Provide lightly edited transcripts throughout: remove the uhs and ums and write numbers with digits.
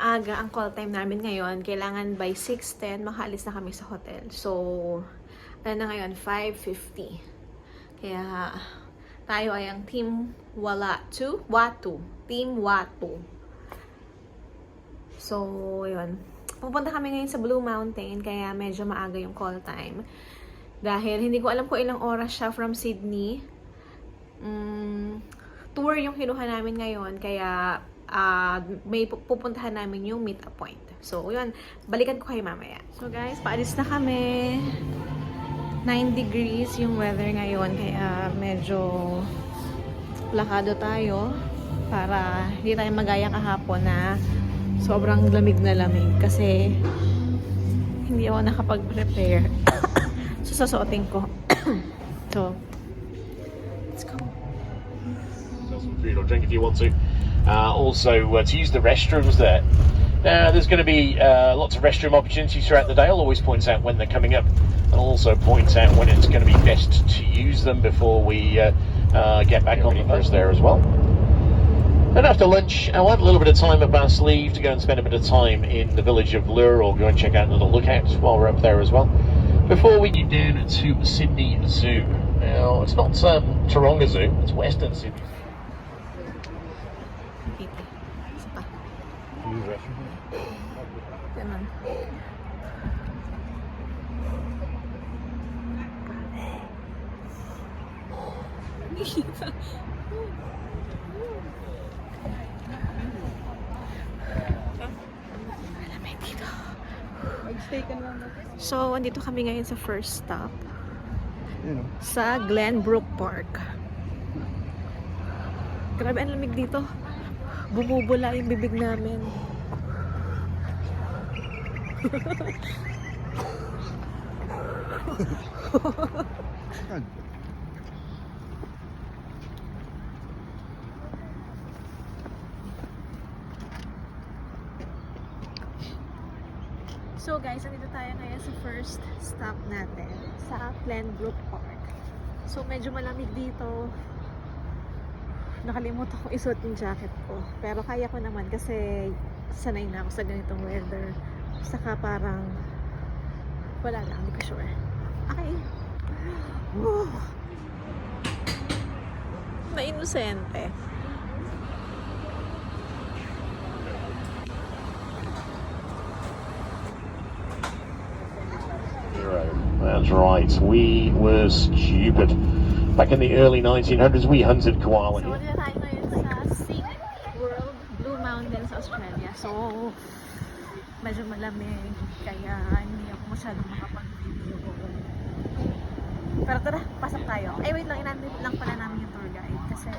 maaga ang call time namin ngayon. Kailangan by 6:10 makaalis na kami sa hotel. So, ano na ngayon? 5:50. Kaya, tayo ay ang Team Watu. Team Watu. So, yun. Pupunta kami ngayon sa Blue Mountain, kaya medyo maaga yung call time. Dahil hindi ko alam kung ilang oras siya from Sydney. Tour yung kinuha namin ngayon, kaya may pupuntahan namin yung meet-up point. So, yun. Balikan ko kayo mamaya. So, guys, paalis na kami. 9 degrees yung weather ngayon, kaya medyo plakado tayo para hindi tayo magaya kahapon na sobrang lamig na lamig kasi hindi ako nakapag-prepare. So, sasuotin ko. So, let's go. Some food or drink if you want to. Also, to use the restrooms there. There's going to be lots of restroom opportunities throughout the day. I'll always point out when they're coming up, and I'll also point out when it's going to be best to use them before we get back on the bus there as well. And after lunch, I'll have a little bit of time at Basleave to go and spend a bit of time in the village of Lure, or go and check out another lookout while we're up there as well. Before we get down to Sydney Zoo. Now, it's not Taronga Zoo, it's Western Sydney. Isa pa. Use restroom. Ganun. Malamig dito. So, andito kami ngayon sa first stop. Sa Glenbrook Park. Grabe, ang lamig dito. Bumubula yung bibig namin. So guys, andito tayo ngayon sa first stop natin sa Glenbrook Park. So medyo malamig dito. Nakalimutan ko isuot yung jacket ko. Pero kaya ko naman kasi sanay na ako sa ganitong weather. Saka parang wala lang, hindi ko sure. Okay. Woo! Na-inosente. That's right, we were stupid. Back in the early 1900s, we hunted koala. So, dito tayo ngayon sa Scenic World Blue Mountains, Australia. So, medyo malamig, kaya hindi ako masyadong makapag-video. Pero tara, pasok tayo. Ay, wait lang, inanip lang pala namin yung tour guide kasi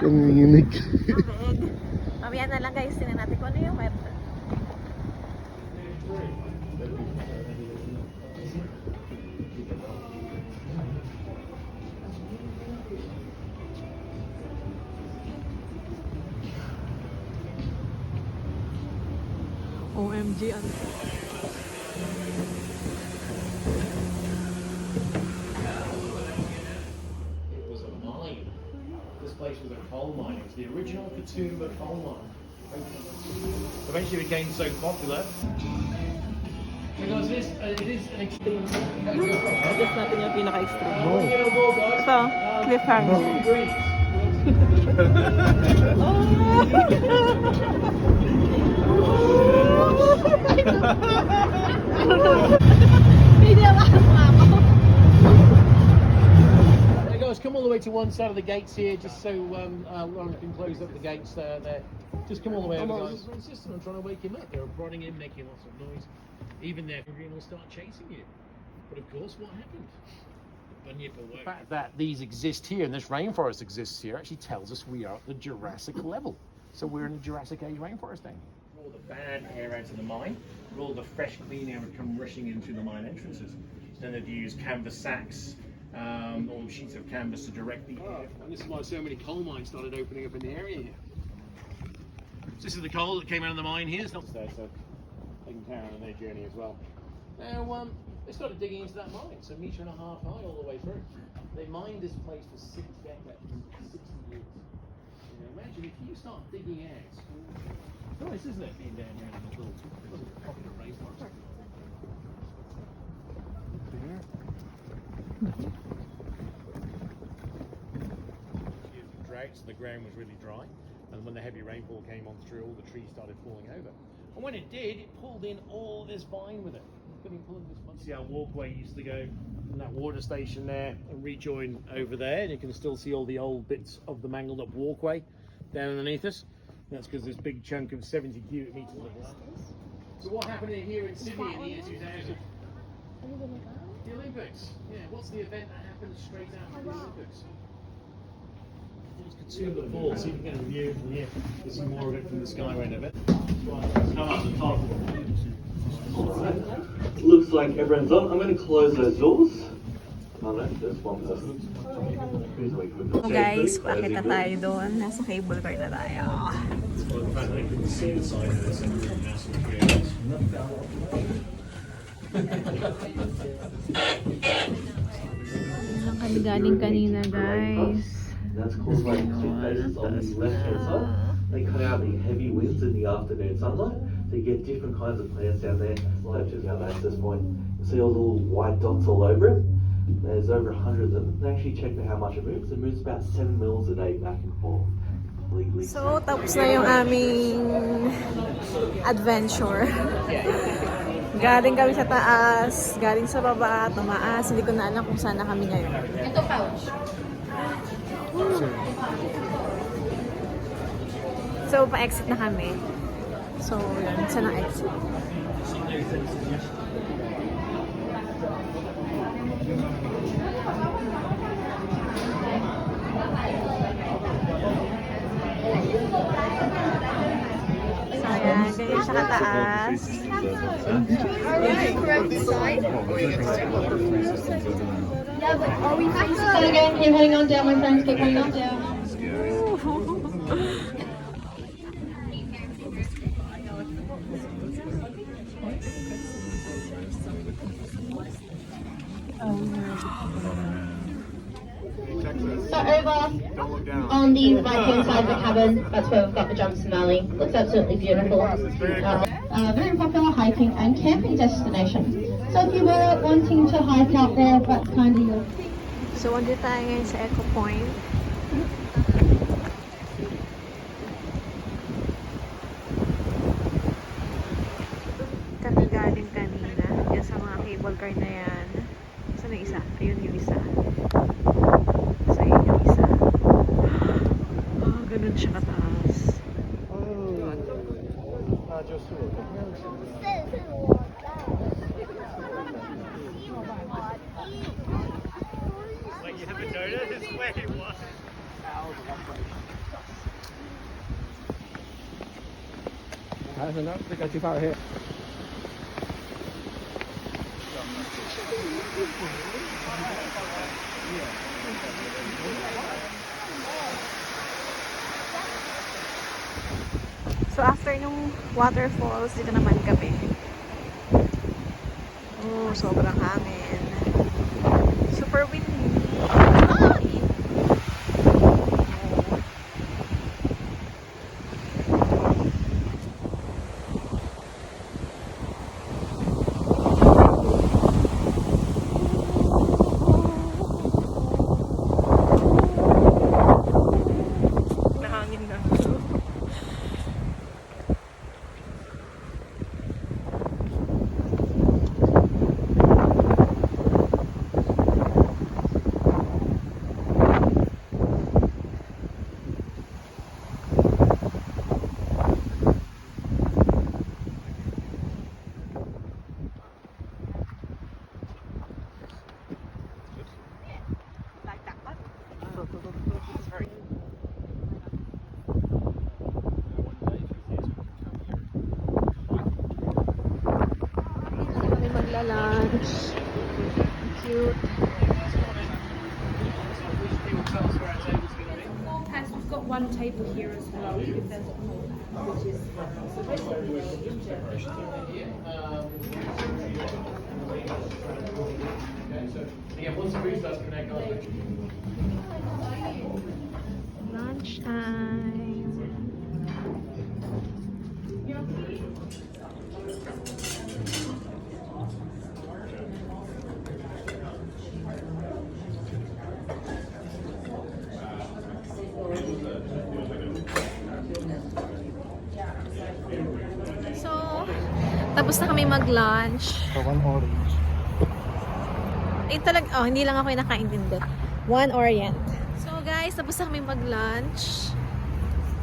Nanginginig. lamig. Mamaya na lang guys, tingnan natin kung ano yung weather. OMG, ano? It was a mine. This place was a coal mine. It was the original Katoomba coal mine. Eventually became so popular. Because it is an extreme. Guess natin yung pinaka-extreme. Ito, cliffhanger. Hindi ako Hey guys, come all the way to one side of the gates here, just so Lauren can close up the gates there. Just come all the way over, guys. It's just I'm trying to wake him up. They're prodding him, making lots of noise. Even their green will start chasing you. But of course, what happened? The fact that these exist here and this rainforest exists here actually tells us we are at the Jurassic level. So we're in the Jurassic Age rainforest then. All the bad air out of the mine, all the fresh, clean air would come rushing in through the mine entrances. Then they'd use canvas sacks, or sheets of canvas to direct the air. And this is why so many coal mines started opening up in the area here. This is the coal that came out of the mine here. It's not there, so they can carry on their journey as well. Now, they started digging into that mine, so 1.5 meters high all the way through. They mined this place for 6 decades, 60 years. You know, imagine if you start digging out. It's nice, isn't it, being down here in the little pocket of rainforest? Droughts, the ground was really dry, and when the heavy rainfall came on through, all the trees started falling over. And when it did, it pulled in all this vine with it. See how walkway used to go from that water station there and rejoin over there, and you can still see all the old bits of the mangled up walkway down underneath us. That's because this big chunk of 70 cubic meters of water. So what happened here in Sydney in the year 2000? The Olympics. Yeah, what's the event that happened straight after the Olympics? It's consumed the ball, so you can get a view from here. There's some more of it from the Skyway of it. Come up the top. Alright, looks like everyone's on. I'm going to close those doors. Oh no, there's one person. Who's waiting for the So guys, pakita tayo doon. Nasa cable car na tayo. Kami galing kanina guys. That's caused by cliff faces on the left hand side. They cut out the heavy winds in the afternoon sunlight. So you get different kinds of plants down there. Like just our access point. You see all the little white dots all over it. There's over 100 of them. They actually checked how much it moves. It moves about 7 mils a day back and forth. Completely. So, tapos na yung aming adventure. Galing kami sa taas, galing sa baba, tumaas. Hindi ko na alam kung saan na kami ngayon. Ito pouch. So, pa-exit na kami. So, yun. Saan ang exit? So, ayan. Ganyan siya kataas. So again, keep heading on down, my friends, keep heading on down. So over on the right hand side of the cabin, that's where we've got the Jumps Valley. Looks absolutely beautiful. Very popular hiking and camping destination. So if you were wanting to hike out there, that's kind of your... So, andito tayo ngayon sa Echo Point. Kami galing kanina. Yan sa mga cable car na yan. Saan yung isa? Ayun yung isa. So, yun yung isa. Ganun siya kataas. Like you have a donut? This way, what? I don't know, they got too far ahead. So, after nung waterfalls, dito naman kami. Oh, sobrang hangin. Super windy. Ay! Nahangin na. Like that one? Kami magla-lunch. Cute. We've got one table here as well, if there's a pool, which is supposedly Yeah, once the boost does connect, Lunchtime. So, tapos na kami mag-lunch. Hindi lang ako yung nakaintindi. One Orient. So guys, tapos na kami mag-lunch.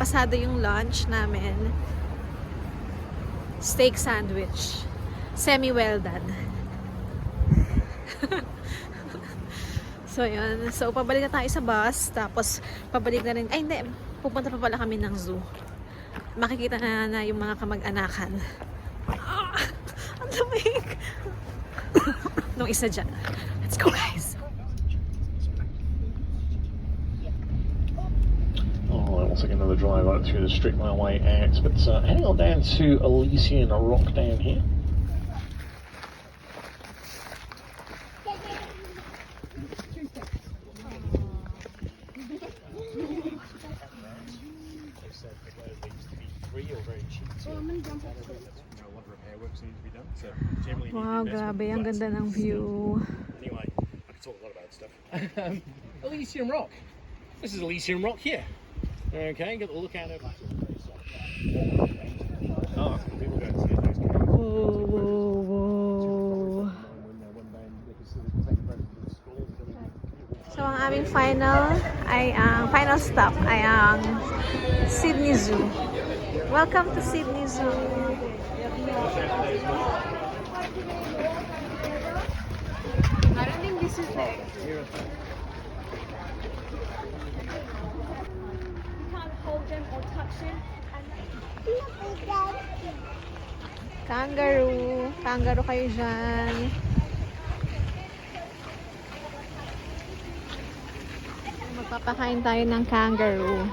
Pasado yung lunch namin. Steak sandwich. Semi-well done. So yun. So pabalik na tayo sa bus. Tapos pabalik na rin. Ay hindi. Pupunta pa pala kami ng zoo. Makikita na yung mga kamag-anakan. Ah, ang lamig. Nung isa dyan. Let's go guys. Oh, it looks like another drive right through the Strict Railway Act, but heading on down to Elysian Rock down here. Wow, grabe. Ang ganda ng view. Anyway, I can talk a lot about stuff. Elysian Rock. This is Elysian Rock here. Okay, got the lookout over. Oh, people don't see those cameras. Whoa, whoa, whoa. So, ang aming final stop ay ang Sydney Zoo. Welcome to Sydney Zoo. I don't think this is there. You can't hold them or touch them. Kangaroo. Kangaroo kayo dyan. Magpapakain tayo ng kangaroo.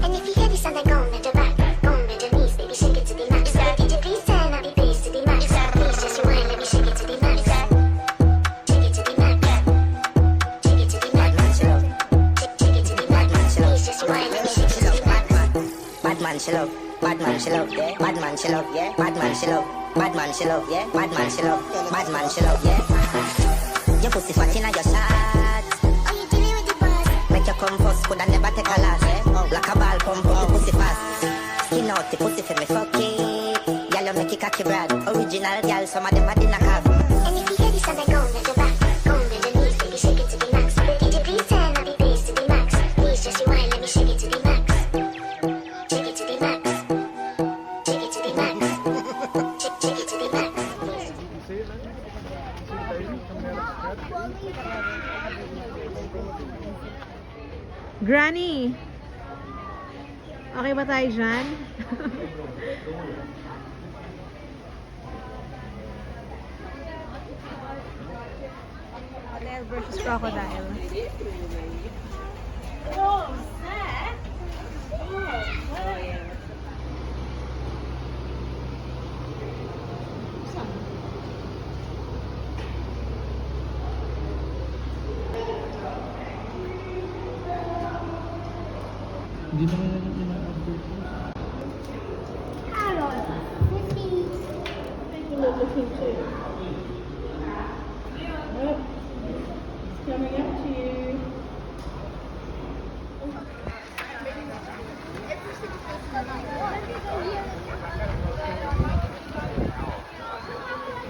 And if you hear this and they're gone, then back, gone, then the knees, baby, shake it to the max. Did you please turn up your bass to the max? Please just rewind, let me shake it to the max. Shake it to the max. Shake it to the max. Shake it to the max. Please just rewind, let me shake it to the max. Bad man, she love. Bad man, she love. Yeah. Bad man, she love. Yeah. Bad man, she love. Bad man, she love. Yeah. Bad man, she love. Bad man, she love. Yeah. Your pussy fat inna your shot. Are you dealing with the boss? Make you come first, coulda never take a last. Yeah. Like a ball, pump up the pussy fast. Skin out the pussy for me, fuck it. Y'all you make it cocky brad. Original girl, some of them are in a cab. And if you hear this and they're gone, then back, gone, then the knees, baby, shake it to the max. Did you please turn up your bass to the max? Please just rewind, let me shake it to the max. Shake it to the max. Shake it to the max. Shake it to the max. Granny! Okay ba tayo dyan? Hotel versus crocodile.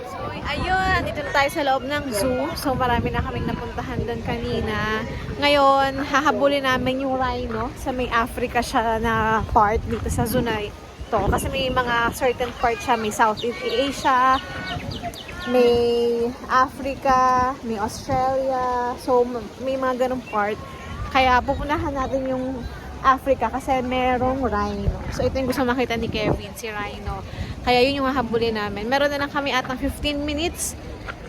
So, ayun, dito na tayo sa loob ng zoo. So, marami na kaming napuntahan doon kanina. Ngayon, hahabulin namin yung rhino. Sa may Africa siya na part dito sa zoo na ito. Kasi may mga certain part siya. May Southeast Asia, may Africa, may Australia. So, may mga ganong part. Kaya pupunahan natin yung Africa kasi merong rhino. So, ito yung gusto makita ni Kevin, si rhino. Kaya yun yung hahabulin namin. Meron na lang kami at ng 15 minutes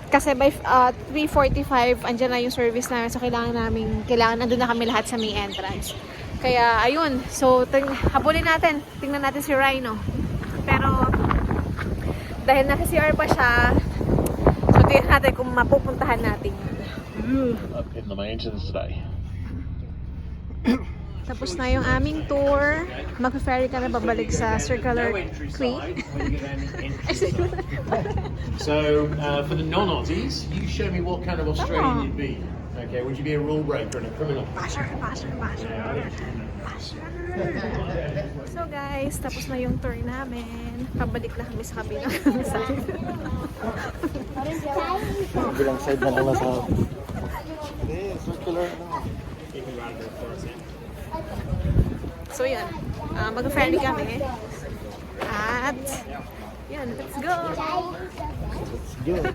Kasi by 3:45, andyan na yung service namin. So, kailangan nandun na kami lahat sa main entrance. Kaya, ayun. So, habulin natin. Tingnan natin si Rhino. Pero, dahil nasa CR pa siya, so, tingnan natin kung mapupuntahan natin yun. Up in the mountains today. Tapos na yung aming tour. Mag-ferry kami babalik sa Circular Quay. So, for the non-Aussies, you show me what kind of Australian you'd be. Okay, would you be a rule breaker and a criminal? Basher. So guys, tapos na yung tour namin. Pabalik na kami sa kabilang side. Bilang side na lang nasa... circular na. So yan, mag-ferry kami. At, yan, let's go! Let's go.